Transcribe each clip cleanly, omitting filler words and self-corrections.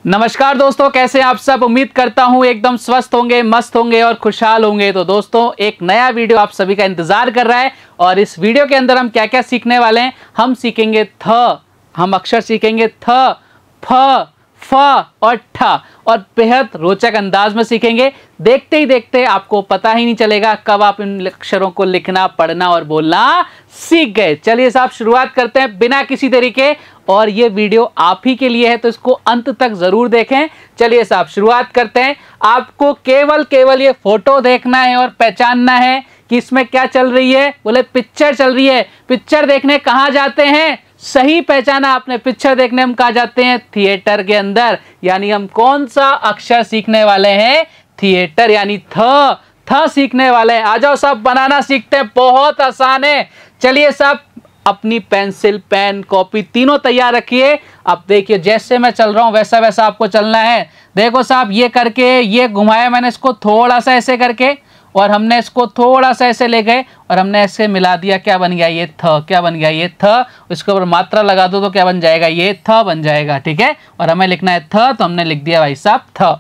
नमस्कार दोस्तों, कैसे आप सब। उम्मीद करता हूं एकदम स्वस्थ होंगे, मस्त होंगे और खुशहाल होंगे। तो दोस्तों, एक नया वीडियो आप सभी का इंतजार कर रहा है और इस वीडियो के अंदर हम क्या क्या सीखने वाले हैं। हम सीखेंगे थ, हम अक्षर सीखेंगे थ, फ, फ और ठ, और बेहद रोचक अंदाज में सीखेंगे। देखते ही देखते आपको पता ही नहीं चलेगा कब आप इन अक्षरों को लिखना, पढ़ना और बोलना सीख गए। चलिए साहब, शुरुआत करते हैं बिना किसी तरीके। और ये वीडियो आप ही के लिए है, तो इसको अंत तक जरूर देखें। चलिए साहब, शुरुआत करते हैं। आपको केवल ये फोटो देखना है और पहचानना है कि इसमें क्या चल रही है। बोले पिक्चर चल रही है। पिक्चर देखने कहाँ जाते हैं? सही पहचाना आपने, पिक्चर देखने हम कहाँ जाते हैं? थिएटर के अंदर। यानी हम कौन सा अक्षर सीखने वाले हैं? थिएटर, यानी थ सीखने वाले हैं। आ जाओ साहब, बनाना सीखते हैं, बहुत आसान है। चलिए साहब, अपनी पेंसिल, पेन, कॉपी तीनों तैयार रखिए। अब देखिए, जैसे मैं चल रहा हूं वैसा वैसा आपको चलना है। देखो साहब, ये करके ये घुमाया मैंने इसको थोड़ा सा ऐसे करके, और हमने इसको थोड़ा सा ऐसे ले गए और हमने ऐसे मिला दिया। क्या बन गया? ये थ। क्या बन गया? ये थ। इसके ऊपर मात्रा लगा दो तो क्या बन जाएगा? ये थ बन जाएगा। ठीक है, और हमें लिखना है थ, तो हमने लिख दिया भाई साहब थ।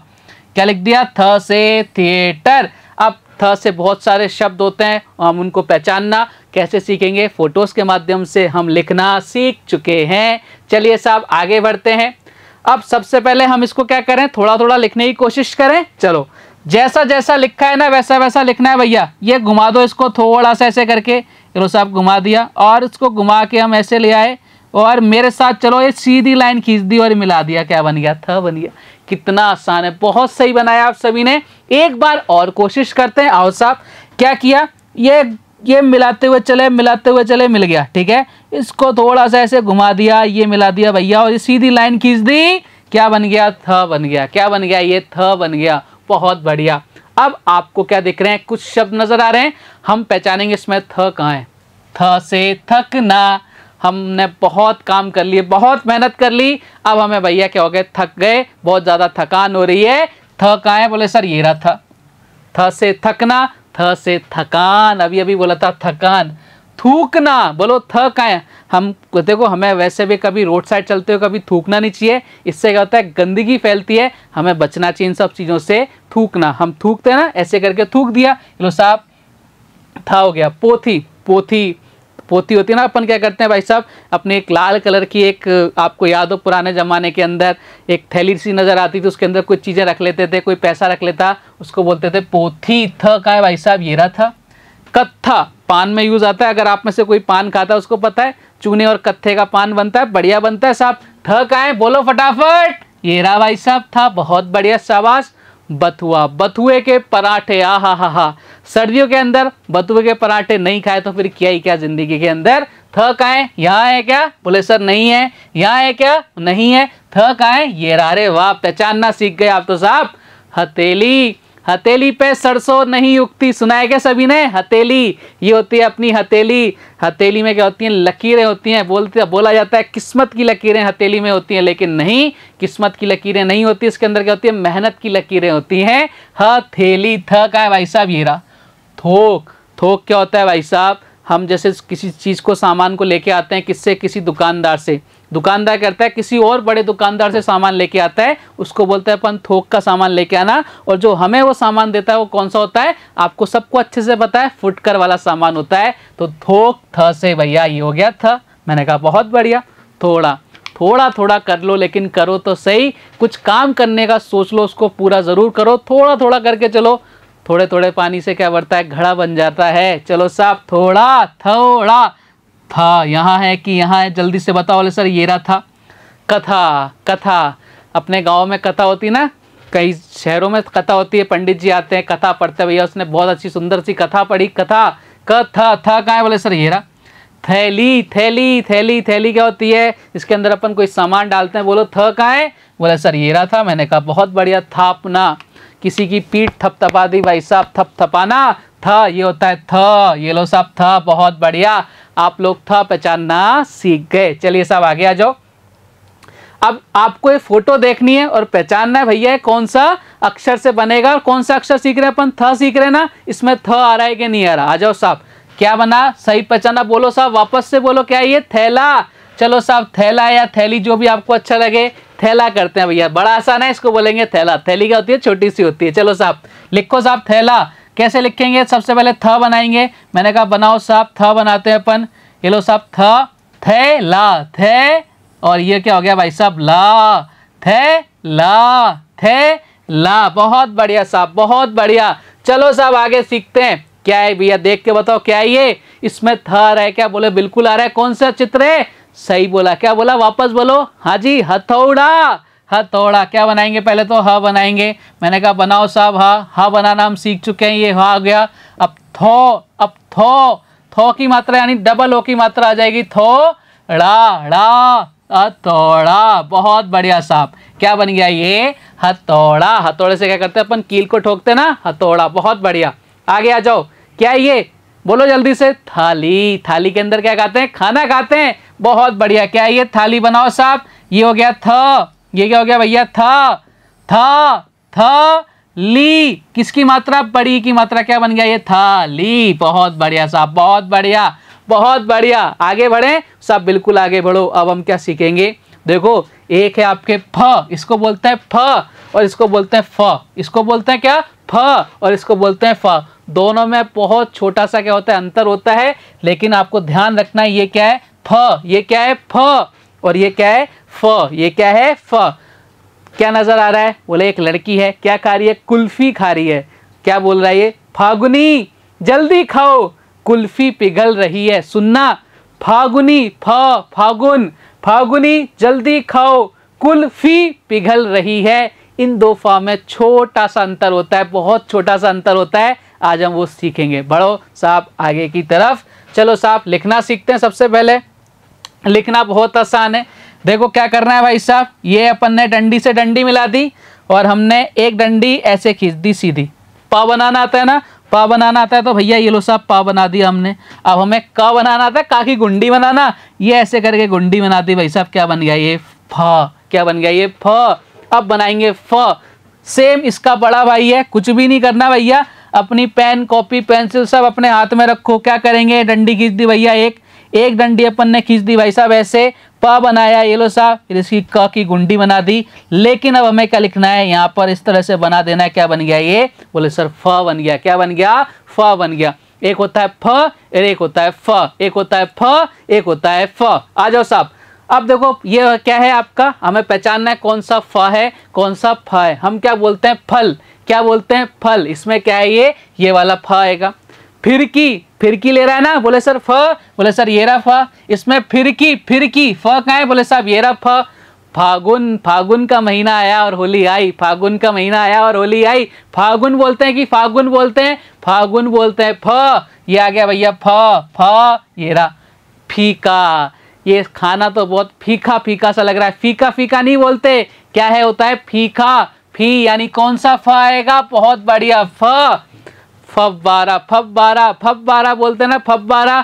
क्या लिख दिया? थ से थिएटर। अब थ से बहुत सारे शब्द होते हैं, हम उनको पहचानना कैसे सीखेंगे? फोटोज के माध्यम से हम लिखना सीख चुके हैं। चलिए साहब, आगे बढ़ते हैं। अब सबसे पहले हम इसको क्या करें? थोड़ा थोड़ा लिखने की कोशिश करें। चलो, जैसा जैसा लिखा है ना वैसा वैसा लिखना है भैया। ये घुमा दो इसको थोड़ा सा ऐसे करके। चलो साहब, घुमा दिया और इसको घुमा के हम ऐसे ले आए और मेरे साथ चलो ये सीधी लाइन खींच दी और मिला दिया। क्या बन गया? थ बन गया। कितना आसान है, बहुत सही बनाया आप सभी ने। एक बार और कोशिश करते हैं। आओ साहब, क्या किया? ये मिलाते हुए चले, मिल गया। ठीक है, इसको थोड़ा सा ऐसे घुमा दिया, ये मिला दिया भैया, और ये सीधी लाइन खींच दी। क्या बन गया? थ बन गया। क्या बन गया? ये थ बन गया। बहुत बढ़िया। अब आपको क्या दिख रहे हैं? कुछ शब्द नजर आ रहे हैं, हम पहचानेंगे इसमें थ कहाँ है। थ से थकना। हमने बहुत काम कर लिए, बहुत मेहनत कर ली। अब हमें भैया क्या हो गए? थक गए, बहुत ज़्यादा थकान हो रही है। थ कहाँ है? बोले सर ये रहा था। थ से थकना, थ से थकान। अभी अभी बोला था थकान। थूकना, बोलो थ कहाँ है? हम देखो, हमें वैसे भी कभी रोड साइड चलते हो कभी थूकना नहीं चाहिए। इससे क्या होता है? गंदगी फैलती है, हमें बचना चाहिए इन सब चीज़ों से। थूकना, हम थूकते हैं ना, ऐसे करके थूक दिया। लो साहब, था हो गया। पोथी, पोथी होती है ना, अपन क्या करते हैं भाई साहब, अपने एक लाल कलर की, एक आपको याद हो पुराने ज़माने के अंदर एक थैली सी नज़र आती थी, उसके अंदर कुछ चीज़ें रख लेते थे, कोई पैसा रख लेता, उसको बोलते थे पोथी। थ का है भाई साहब? ये रहा था। कत्था, पान में यूज़ आता है। अगर आप में से कोई पान खाता है उसको पता है, चूने और कत्थे का पान बनता है, बढ़िया बनता है साहब। थ का है? बोलो फटाफट। ये रहा भाई साहब था। बहुत बढ़िया, शाबाश। बथुआ, बथुए के पराठे। हा। सर्दियों के अंदर बथुए के पराठे नहीं खाए तो फिर क्या ही क्या जिंदगी के अंदर। थ कहाँ है? यहाँ है क्या? बोले सर नहीं है। यहाँ है क्या? नहीं है। थ कहाँ है? ये रहा। रे वाह, पहचानना सीख गए आप तो साहब। हथेली, हथेली पे सरसों नहीं उगती। सुना है क्या सभी ने? हथेली, ये होती है अपनी हथेली। हथेली में क्या होती हैं? लकीरें होती हैं। बोला जाता है किस्मत की लकीरें हथेली में होती हैं, लेकिन नहीं, किस्मत की लकीरें नहीं होती। इसके अंदर क्या होती है? मेहनत की लकीरें होती हैं। हथेली। थ का है भाई साहब? ये रहा। थोक, थोक क्या होता है भाई साहब? हम जैसे किसी चीज़ को, सामान को लेके आते हैं, किससे? किसी दुकानदार से। दुकानदार करता है किसी और बड़े दुकानदार से सामान लेके आता है, उसको बोलते हैं अपन थोक का सामान लेके आना। और जो हमें वो सामान देता है वो कौन सा होता है? आपको सबको अच्छे से पता है, फुटकर वाला सामान होता है। तो थोक, थ से भैया ये हो गया था। मैंने कहा बहुत बढ़िया। थोड़ा थोड़ा कर लो, लेकिन करो तो सही। कुछ काम करने का सोच लो, उसको पूरा ज़रूर करो। थोड़ा थोड़ा करके चलो, थोड़े थोड़े पानी से क्या बढ़ता है? घड़ा बन जाता है। चलो साहब, थोड़ा था। यहाँ है कि यहाँ है? जल्दी से बताओ। बोले सर ये रहा था। कथा, अपने गांव में कथा होती ना, कई शहरों में कथा होती है, पंडित जी आते हैं, कथा पढ़ते, भैया उसने बहुत अच्छी सुंदर सी कथा पढ़ी। कथा, कथा, था कहाँ है? बोले सर ये रहा। थैली क्या होती है? इसके अंदर अपन कोई सामान डालते हैं। बोलो थ कहाँ है? बोले सर ये रहा था। मैंने कहा बहुत बढ़िया। थापना, किसी की पीठ थपथपा दी भाई साहब, थपथपाना। था, ये होता है थ। ये लो साहब था। बहुत बढ़िया, आप लोग था पहचानना सीख गए। चलिए साहब, आगे आ जाओ। अब आपको ये फोटो देखनी है और पहचानना है भैया कौन सा अक्षर से बनेगा और कौन सा अक्षर सीख रहे हैं अपन। थ सीख रहे हैं ना, इसमें थ आ रहा है कि नहीं आ रहा? आ जाओ साहब, क्या बना? सही पहचाना। बोलो साहब, वापस से बोलो। क्या है ये? थैला। चलो साहब, थैला या थैली जो भी आपको अच्छा लगे, थैला करते हैं भैया, बड़ा आसान है, इसको बोलेंगे थैला। थैली क्या होती है? छोटी सी होती है। चलो साहब लिखो साहब थैला। कैसे लिखेंगे? सबसे पहले थ बनाएंगे। मैंने कहा बनाओ साहब, थ बनाते हैं अपन। ये लो साहब थ, थे ला, थे, और ये क्या हो गया भाई साहब? ला, थे ला, थे ला। बहुत बढ़िया साहब, बहुत बढ़िया। चलो साहब आगे सीखते हैं। क्या है भैया? देख के बताओ क्या है ये? इसमें थ आ रहा है क्या? बोले बिल्कुल आ रहा है। कौन सा चित्र है? सही बोला। क्या बोला? वापस बोलो। हाँ जी, हथौड़ा। हथौड़ा। क्या बनाएंगे? पहले तो ह बनाएंगे। मैंने कहा बनाओ साहब ह बनाना हम सीख चुके हैं, ये ह आ गया। अब थो, अब थो, थो की मात्रा यानी डबल ओ की मात्रा आ जाएगी। थो ड़ा, ड़ा, हथौड़ा। बहुत बढ़िया साहब। क्या बन गया ये? हथौड़ा। हथौड़े से क्या करते हैं अपन? कील को ठोकते ना, हथौड़ा। बहुत बढ़िया। आगे आ जाओ। क्या है ये? बोलो जल्दी से। थाली। थाली के अंदर क्या खाते हैं? खाना खाते हैं। बहुत बढ़िया। क्या है ये? थाली बनाओ साहब। ये हो गया थ। ये क्या हो गया भैया? थ, थ, थ ली। किसकी मात्रा? बड़ी की मात्रा। क्या बन गया ये? थाली। बहुत बढ़िया साहब, बहुत बढ़िया, बहुत बढ़िया। आगे बढ़े सब, बिल्कुल आगे बढ़ो। अब हम क्या सीखेंगे? देखो एक है आपके फ, इसको बोलते हैं फ, और इसको बोलते हैं फ। इसको बोलते हैं क्या? फ, और इसको बोलते हैं फ। दोनों में बहुत छोटा सा क्या होता है? अंतर होता है। लेकिन आपको ध्यान रखना है, ये क्या है? फ। ये क्या है? फ। और ये क्या है? फ। ये क्या है? फ। क्या नजर आ रहा है? बोले एक लड़की है, क्या खा रही है? कुल्फी खा रही है। क्या बोल रहा है ये? फागुनी जल्दी खाओ, कुल्फी पिघल रही है। सुनना, फागुनी, फ, फागुन, फागुनी जल्दी खाओ, कुल्फी पिघल रही है। इन दो फा में छोटा सा अंतर होता है, बहुत छोटा सा अंतर होता है। आज हम वो सीखेंगे। बढ़ो साहब आगे की तरफ। चलो साहब लिखना सीखते हैं। सबसे पहले लिखना बहुत आसान है। देखो क्या करना है भाई साहब, ये अपन ने डंडी से डंडी मिला दी और हमने एक डंडी ऐसे खींच दी सीधी। पा बनाना आता है ना? पा बनाना आता है तो भैया ये लो साहब पा बना दिया हमने। अब हमें क बनाना आता है, का की गुंडी बनाना। ये ऐसे करके गुंडी बना दी भाई साहब। क्या बन गया ये? फ। क्या बन गया ये? फ। अब बनाएंगे फ। सेम इसका बड़ा भाई है। कुछ भी नहीं करना भैया, अपनी पेन कॉपी पेंसिल सब अपने हाथ में रखो। क्या करेंगे? डंडी खींच दी भैया, एक डंडी अपन ने खींच दी भाई साहब ऐसे। प बनाया, ये लो साहब, फिर इसकी क की गुंडी बना दी। लेकिन अब हमें क्या लिखना है? यहाँ पर इस तरह से बना देना है। क्या बन गया ये? बोले सर फ बन गया। क्या बन गया? फ बन गया। एक होता है फ और एक होता है फ, एक होता है फ, एक होता है फ। आ जाओ साहब। अब देखो ये क्या है आपका? हमें पहचानना है कौन सा फ है, कौन सा फ है। हम क्या बोलते हैं? फल। क्या बोलते हैं? फल। इसमें क्या है? ये वाला फ आएगा। फिरकी, फिरकी ले रहा है ना? बोले सर फ। बोले सर ये रहा फ। इसमें फिरकी, फिरकी, फ कहाँ है? बोले साहब ये रहा फ। फागुन, फागुन का महीना आया और होली आई। फागुन का महीना आया और होली आई। फागुन बोलते हैं कि फागुन बोलते हैं? फागुन बोलते हैं। फ। ये आ गया भैया फ। फ ये रहा। फीका। ये खाना तो बहुत फीका फीका सा लग रहा है। फीका फीका नहीं बोलते, क्या है? होता है फीका। फी यानी कौन सा फ आएगा? बहुत बढ़िया, फ। फव्वारा, फव्वारा, फव्वारा बोलते हैं ना? फव्वारा,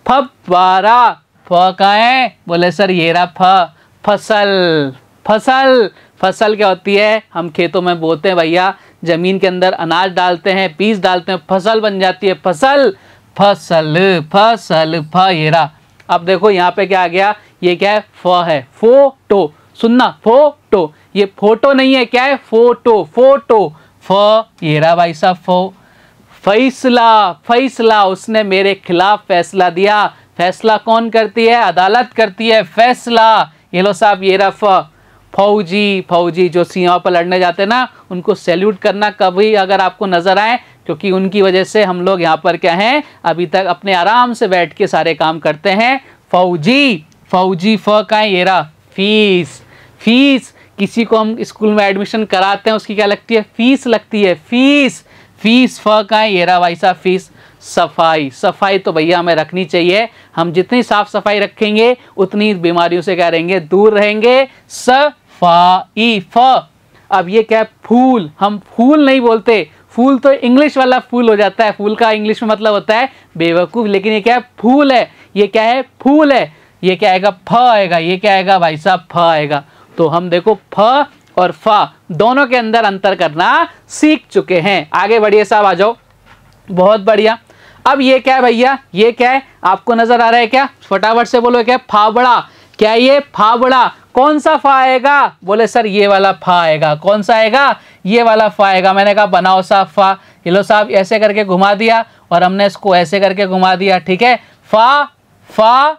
फव्वारा। फ कहाँ है? बोले सर ये रहा फ। फसल, फसल, फसल क्या होती है? हम खेतों में बोते हैं भैया, जमीन के अंदर अनाज डालते हैं, बीज डालते हैं, फसल बन जाती है। फसल, फसल, फसल, फ ये रहा। अब देखो यहाँ पे क्या आ गया? ये क्या है? फ है। फोटो। सुनना, फोटो। ये फोटो नहीं है, क्या है? Photo, photo. फ ये रहा भाई साहब फ। फैसला, फैसला, उसने मेरे खिलाफ फैसला दिया। फैसला कौन करती है? अदालत करती है। फैसला। ये लो साहब ये रहा फ। फौजी, फौजी जो सीमा पर लड़ने जाते हैं ना, उनको सैल्यूट करना कभी अगर आपको नजर आए, क्योंकि उनकी वजह से हम लोग यहाँ पर क्या हैं, अभी तक अपने आराम से बैठ के सारे काम करते हैं। फौजी, फौजी, फ का है ये रहा। फीस, फीस, किसी को हम स्कूल में एडमिशन कराते हैं उसकी क्या लगती है? फीस लगती है। फीस, फीस, फ का है ये रहा भाई साहब फीस। सफाई, सफाई तो भैया हमें रखनी चाहिए। हम जितनी साफ सफाई रखेंगे उतनी बीमारियों से क्या रहेंगे? दूर रहेंगे। सफाई, फ। अब ये क्या है? फूल। हम फूल नहीं बोलते, फूल तो इंग्लिश वाला फूल हो जाता है। फूल का इंग्लिश में मतलब होता है बेवकूफ, लेकिन ये क्या है? फूल है। ये क्या है? फूल है। ये क्या आएगा? फ आएगा। ये क्या आएगा भाई साहब? फ आएगा। तो हम देखो फ और फ दोनों के अंदर अंतर करना सीख चुके हैं। आगे बढ़िए साहब, आ जाओ। बहुत बढ़िया। अब ये क्या है भैया? ये क्या है? आपको नजर आ रहा है क्या? फटाफट से बोलो क्या है? फावड़ा। क्या ये फावड़ा? कौन सा फा आएगा? बोले सर ये वाला फा आएगा। कौन सा आएगा? ये वाला फा आएगा। मैंने कहा बनाओ साहब फा। ये लो साहब ऐसे करके घुमा दिया और हमने इसको ऐसे करके घुमा दिया। ठीक है, फा फा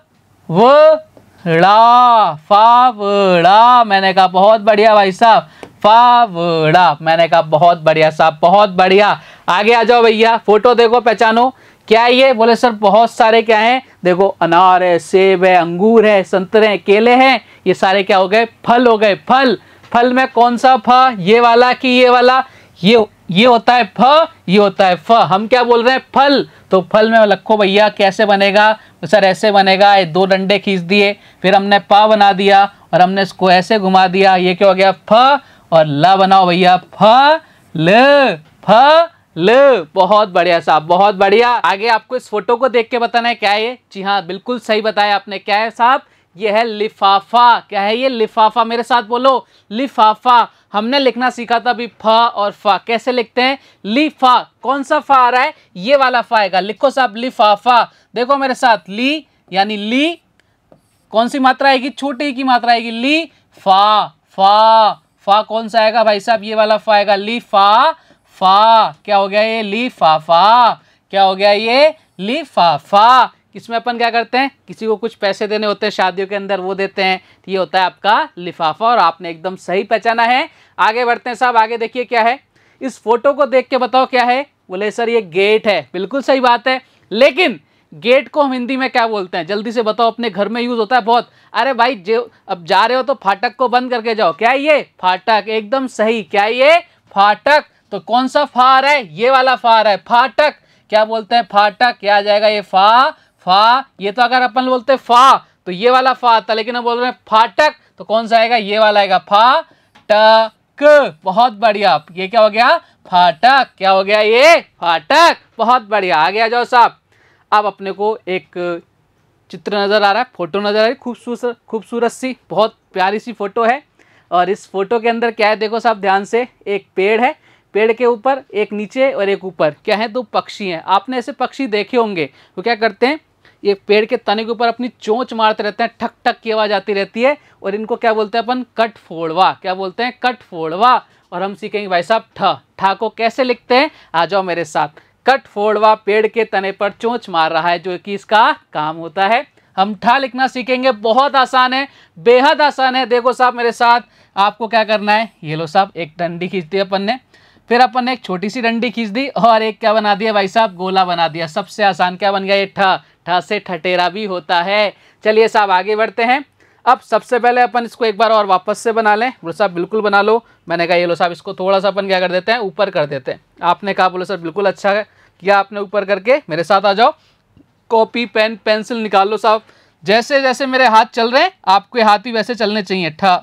वड़ा, फावड़ा। मैंने कहा बहुत बढ़िया भाई साहब, फावड़ा। मैंने कहा बहुत बढ़िया साहब, बहुत बढ़िया। आगे आ जाओ भैया, फोटो देखो, पहचानो क्या है ये? बोले सर बहुत सारे क्या हैं, देखो अनार है, सेब है, अंगूर है, संतरे हैं, केले हैं। ये सारे क्या हो गए? फल हो गए। फल। फल में कौन सा फ? ये वाला कि ये वाला? ये होता है फ, ये होता है फ। हम क्या बोल रहे हैं? फल। तो फल में लखो भैया कैसे बनेगा? सर ऐसे बनेगा। ये दो डंडे खींच दिए, फिर हमने पा बना दिया और हमने इसको ऐसे घुमा दिया। ये क्या हो गया? फ। और ला बनाओ भैया, फ ल, फ ल। बहुत बढ़िया साहब, बहुत बढ़िया। आगे आपको इस फोटो को देख के बताना है क्या है ये। जी हाँ, बिल्कुल सही बताया आपने। क्या है साहब? ये है लिफाफा। क्या है ये? लिफाफा। मेरे साथ बोलो, लिफाफा। हमने लिखना सीखा था अभी फ और फा। कैसे लिखते हैं? लिफा। कौन सा फा आ रहा है? ये वाला फा आएगा। लिखो साहब लिफाफा। देखो मेरे साथ, ली यानी ली, कौन सी मात्रा आएगी? छोटी की मात्रा आएगी। ली फा, फा। फा कौन सा आएगा भाई साहब? ये वाला फा आएगा। ली फा, फा। क्या हो गया ये? ली फा फा। क्या हो गया ये? ली फा फा। इसमें अपन क्या करते हैं? किसी को कुछ पैसे देने होते हैं शादियों के अंदर, वो देते हैं। ये होता है आपका लिफाफा और आपने एकदम सही पहचाना है। आगे बढ़ते हैं साहब। आगे देखिए क्या है, इस फोटो को देख के बताओ क्या है। बोले सर ये गेट है। बिल्कुल सही बात है, लेकिन गेट को हम हिंदी में क्या बोलते हैं? जल्दी से बताओ, अपने घर में यूज होता है बहुत। अरे भाई जो अब जा रहे हो तो फाटक को बंद करके जाओ। क्या ये? फाटक। एकदम सही। क्या ये? फाटक। तो कौन सा फा आ रहा है? ये वाला फा आ रहा है, फाटक। क्या बोलते हैं? फाटक। क्या आ जाएगा ये? फा, फा। ये तो अगर अपन बोलते फा तो ये वाला फा आता, लेकिन हम बोल रहे हैं फाटक, तो कौन सा आएगा? ये वाला आएगा, फा टक। बहुत बढ़िया। ये क्या हो गया? फाटक। क्या हो गया ये? फाटक। बहुत बढ़िया। आगे आ जाओ साहब। अब अपने को एक चित्र नजर आ रहा है, फोटो नजर आ रही है, खूबसूरत खूबसूरत सी, बहुत प्यारी सी फोटो है। और इस फोटो के अंदर क्या है? देखो साहब ध्यान से, एक पेड़ है, पेड़ के ऊपर एक नीचे और एक ऊपर क्या है? दो पक्षी हैं। आपने ऐसे पक्षी देखे होंगे, वो क्या करते हैं? ये पेड़ के तने के ऊपर अपनी चोंच मारते रहते हैं, ठक ठक की आवाज आती रहती है। और इनको क्या बोलते हैं अपन? कट फोड़वा। क्या बोलते हैं? कट फोड़वा। और हम सीखेंगे भाई साहब ठ। ठा को कैसे लिखते हैं? आ जाओ मेरे साथ। कट फोड़वा पेड़ के तने पर चोंच मार रहा है, जो कि इसका काम होता है। हम ठा लिखना सीखेंगे, बहुत आसान है, बेहद आसान है। देखो साहब मेरे साथ, आपको क्या करना है? ये लो साहब, एक डंडी खींच दी अपन ने, फिर अपन ने एक छोटी सी डंडी खींच दी और एक क्या बना दिया भाई साहब? गोला बना दिया। सबसे आसान क्या बन गया? ये ठ। ठ से ठटेरा भी होता है। चलिए साहब आगे बढ़ते हैं। अब सबसे पहले अपन इसको एक बार और वापस से बना लें। बोलो साहब बिल्कुल बना लो। मैंने कहा ये लो साहब, इसको थोड़ा सा अपन क्या कर देते हैं? ऊपर कर देते हैं। आपने कहा बोलो सर बिल्कुल अच्छा है किया आपने ऊपर करके। मेरे साथ आ जाओ, कॉपी पेन पेंसिल निकाल लो साहब। जैसे जैसे मेरे हाथ चल रहे हैं, आपके हाथ भी वैसे चलने चाहिए। ठ।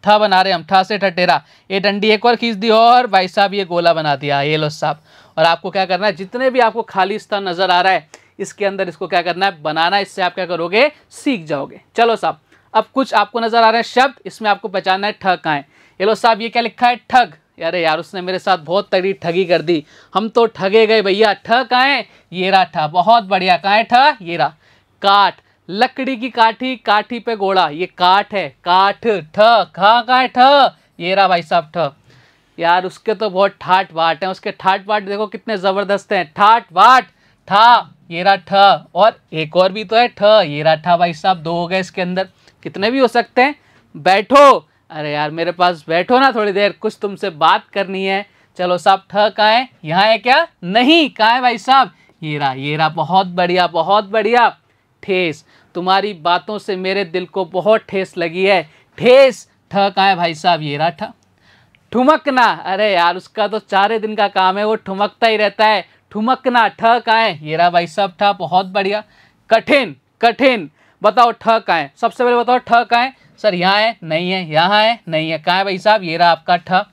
ठ बना रहे हम, ठ से ठटेरा। ये डंडी एक और खींच दी और भाई साहब ये गोला बना दिया। ये लो साहब। और आपको क्या करना है? जितने भी आपको खाली स्थान नजर आ रहा है, इसके अंदर इसको क्या करना है? बनाना। इससे आप क्या करोगे? सीख जाओगे। चलो साहब, अब कुछ आपको नजर आ रहे हैं शब्द, इसमें आपको पहचानना है ठ कहाँ है। ये लो साहब, ये क्या लिखा है? ठग। अरे यार उसने मेरे साथ बहुत तगड़ी ठगी कर दी, हम तो ठगे गए भैया। ठ कहाँ है? ये रहा ठ। बहुत बढ़िया। कहाँ है ठ? ये रहा। काठ। लकड़ी की काठी, काठी पे घोड़ा, ये काठ है, काठ। ठ। कहाँ है ठ? ये रहा भाई साहब ठ। यार उसके तो बहुत ठाट बाट हैं, उसके ठाट बाट देखो कितने जबरदस्त हैं। ठाट बाट। ठा। ये रहा ठ। और एक और भी तो है ठ। ये रहा ठ भाई साहब। दो हो गए इसके अंदर। कितने भी हो सकते हैं। बैठो। अरे यार मेरे पास बैठो ना थोड़ी देर, कुछ तुमसे बात करनी है। चलो साहब ठ कहाँ है? यहाँ है क्या? नहीं। कहाँ है भाई साहब? ये रहा, ये रहा। बहुत बढ़िया, बहुत बढ़िया। ठेस। तुम्हारी बातों से मेरे दिल को बहुत ठेस लगी है। ठेस। ठ कहाँ है भाई साहब? ये रहा ठ। ठुमकना। अरे यार उसका तो 4 दिन का काम है, वो ठुमकता ही रहता है। ठुमकना। ठ कहाँ है? ये रहा भाई साहब ठ। बहुत बढ़िया। कठिन। कठिन। बताओ ठ कहाँ है? सबसे पहले बताओ ठ कहाँ है? सर यहाँ है, नहीं है, यहाँ है, नहीं है। कहाँ है भाई साहब? ये रहा आपका ठ।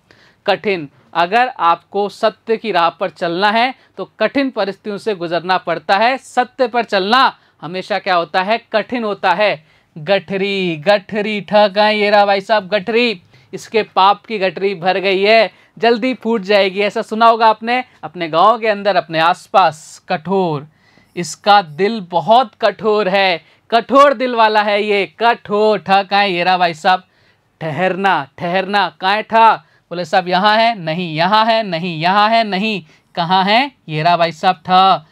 कठिन। अगर आपको सत्य की राह पर चलना है तो कठिन परिस्थितियों से गुजरना पड़ता है। सत्य पर चलना हमेशा क्या होता है? कठिन होता है। गठरी। गठरी। ठ कहाँ है? ये रहा भाई साहब गठरी। इसके पाप की गठरी भर गई है, जल्दी फूट जाएगी। ऐसा सुना होगा आपने अपने गांव के अंदर, अपने आसपास। कठोर। इसका दिल बहुत कठोर है, कठोर दिल वाला है ये, कठोर। ठ कहाँ है, ये रहा भाई साहब। ठहरना, ठहरना कहाँ है ठा, बोले साहब यहाँ है नहीं, यहाँ है नहीं, यहाँ है नहीं, कहाँ है, ये रहा भाई साहब ठ।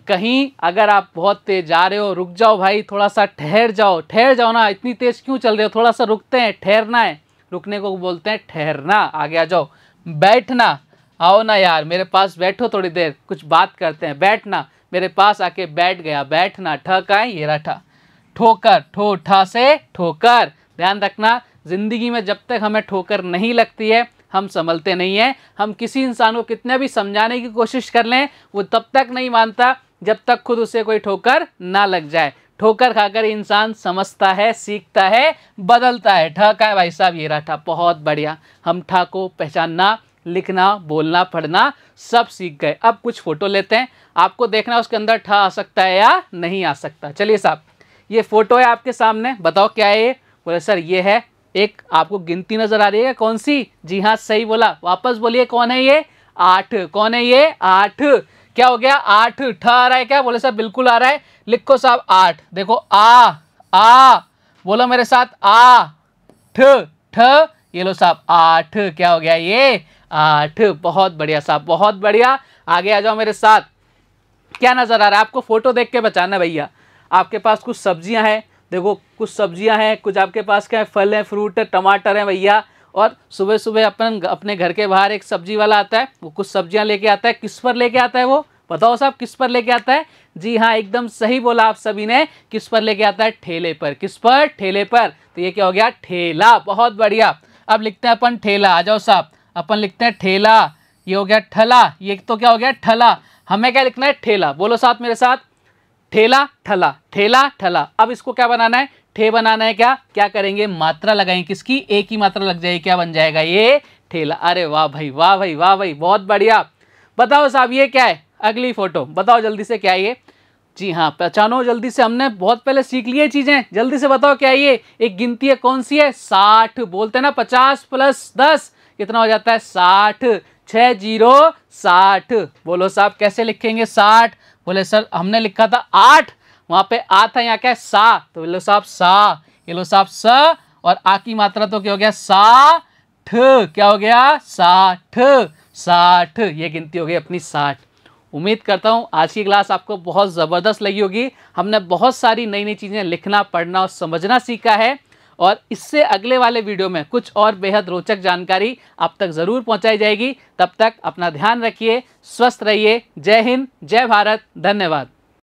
कहीं अगर आप बहुत तेज जा रहे हो, रुक जाओ भाई, थोड़ा सा ठहर जाओ, ठहर जाओ ना, इतनी तेज क्यों चल रहे हो, थोड़ा सा रुकते हैं, ठहरना है, रुकने को बोलते हैं ठहरना। आगे आ जाओ। बैठना, आओ ना यार मेरे पास बैठो थोड़ी देर, कुछ बात करते हैं। बैठना, मेरे पास आके बैठ गया, बैठना। ठ का है, ये रहा ठ। ठोकर, ठो ठा से ठोकर। ध्यान रखना, जिंदगी में जब तक हमें ठोकर नहीं लगती है हम संभलते नहीं हैं। हम किसी इंसान को कितने भी समझाने की कोशिश कर लें, वो तब तक नहीं मानता जब तक खुद उसे कोई ठोकर ना लग जाए। ठोकर खाकर इंसान समझता है, सीखता है, बदलता है। ठ का है भाई साहब, ये रहा ठ। बहुत बढ़िया, हम ठ को पहचानना, लिखना, बोलना, पढ़ना सब सीख गए। अब कुछ फोटो लेते हैं, आपको देखना उसके अंदर ठ आ सकता है या नहीं आ सकता। चलिए साहब, ये फोटो है आपके सामने, बताओ क्या है ये। बोले सर ये है, एक आपको गिनती नजर आ रही है, कौन सी। जी हाँ सही बोला, वापस बोलिए कौन है ये। 8। कौन है ये, 8। क्या हो गया, 8। ठ आ रहा है क्या, बोले साहब बिल्कुल आ रहा है। लिखो साहब 8, देखो आ, बोलो मेरे साथ आ, ठ, ये लो साहब 8। क्या हो गया ये, 8। बहुत बढ़िया साहब, बहुत बढ़िया। आगे आ जाओ मेरे साथ। क्या नजर आ रहा है आपको, फोटो देख के बचाना भैया। आपके पास कुछ सब्जियां हैं, देखो कुछ सब्जियां हैं, कुछ आपके पास क्या है, फल है, फ्रूट है, टमाटर है भैया। और सुबह सुबह अपने घर के बाहर एक सब्जी वाला आता है, वो कुछ सब्जियां लेके आता है। किस पर लेके आता है वो, बताओ साहब किस पर लेके आता है। जी हाँ एकदम सही बोला आप सभी ने, किस पर लेके आता है, ठेले पर। किस पर, ठेले पर। तो ये क्या हो गया, ठेला। बहुत बढ़िया। अब लिखते हैं अपन ठेला, आ जाओ साहब, अपन लिखते हैं ठेला। ये हो गया ठला, ये तो क्या हो गया ठला। हमें क्या लिखना है, ठेला। बोलो साथ मेरे साथ, ठेला ठला, ठेला ठला। अब इसको क्या बनाना है, ठे बनाना है। क्या क्या करेंगे, मात्रा लगाएंगे, किसकी, एक ही मात्रा लग जाएगी, क्या बन जाएगा ये, ठेला। अरे वाह भाई, वाह भाई, वाह भाई, बहुत बढ़िया। बताओ साहब ये क्या है, अगली फोटो बताओ जल्दी से, क्या है ये। जी हाँ पहचानो जल्दी से, हमने बहुत पहले सीख ली है चीजें, जल्दी से बताओ क्या है ये। एक गिनती है, कौन सी है, 60। बोलते हैं ना 50 + 10 कितना हो जाता है, 60। 6 0 60। बोलो साहब कैसे लिखेंगे 60। बोले सर हमने लिखा था 8, वहां पे आ था, यहाँ क्या है सा, तो बोलो साहब सा। ये लो साहब स, और आ की मात्रा तो क्या हो गया, 60। क्या हो गया, 60। 60, ये गिनती हो गई अपनी 60। उम्मीद करता हूँ आज की क्लास आपको बहुत ज़बरदस्त लगी होगी। हमने बहुत सारी नई नई चीज़ें लिखना, पढ़ना और समझना सीखा है, और इससे अगले वाले वीडियो में कुछ और बेहद रोचक जानकारी आप तक ज़रूर पहुंचाई जाएगी। तब तक अपना ध्यान रखिए, स्वस्थ रहिए। जय हिंद, जय भारत, धन्यवाद।